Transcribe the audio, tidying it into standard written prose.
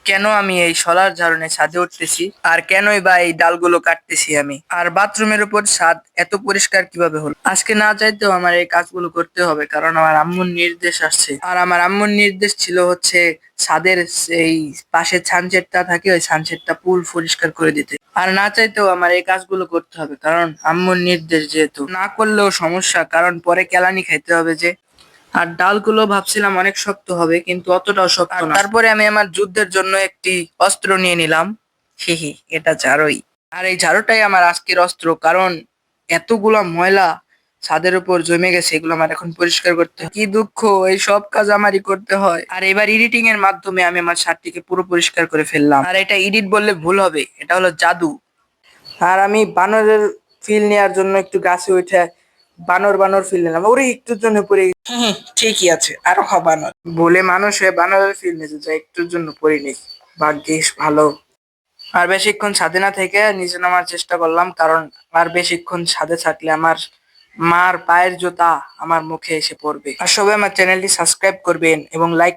কেন আমি এই সোলার ঝাড়ুনে ছাদে উঠতেছি আর কেনই বা এই ডালগুলো কাটতেছি আমি, আর বাথরুমের উপর ছাদ এত পরিষ্কার কিভাবে হলো? আজকে না চাইতেও আমার এই কাজগুলো করতে হবে, কারণ আমার আম্মুর নির্দেশ আসছে। আর আমার আম্মুর নির্দেশ ছিল হচ্ছে ছাদের এই পাশে ছানচেটটা থাকে, ওই ছানচেটটা পুল পরিষ্কার করে দিতে। আর না চাইতেও আমার এই কাজগুলো করতে হবে, কারণ আম্মুর নির্দেশ, যেহেতু না করলেও সমস্যা, কারণ পরে কেলানি খাইতে হবে যে। আর ডালগুলো ভাবছিলাম অনেক শক্ত হবে, কিন্তু অতটাও শক্ত না। তারপরে আমি আমার যুদ্ধের জন্য একটি অস্ত্র নিয়ে নিলাম। হিহি, এটা ঝাড়ুই। আর এই ঝাড়ুটাই আমার আজকের অস্ত্র, কারণ এতগুলা ময়লা ছাদের উপর জমে গেছে, এগুলো আমার এখন পরিষ্কার করতে হয়। কি দুঃখ, এই সব কাজ আমারই করতে হয়। আর এবার এডিটিং এর মাধ্যমে আমি আমার শার্টটিকে পুরো পরিষ্কার করে ফেললাম। আর এটা এডিট বললে ভুল হবে, এটা হলো জাদু। আর আমি বানরের ফিল নেওয়ার জন্য একটু গাছে উঠে বানর বানর ফিল নিলাম। ওরে একটুর জন্য পড়ে ঠিকই আছে, আরো হ বানর বলে মানুষ হয়ে বানরের ফিল নিতে যায়, একটুর জন্য পড়ে নেই। ভাগ্যিস ভালো। আর বেশিক্ষণ ছাদে না থেকে নিচে নামার চেষ্টা করলাম, কারণ আর বেশিক্ষণ ছাদে থাকলে আমার মার পায়ের জুতা আমার মুখে এসে পড়বে। আর সবাই আমার চ্যানেলটি সাবস্ক্রাইব করবেন এবং লাইক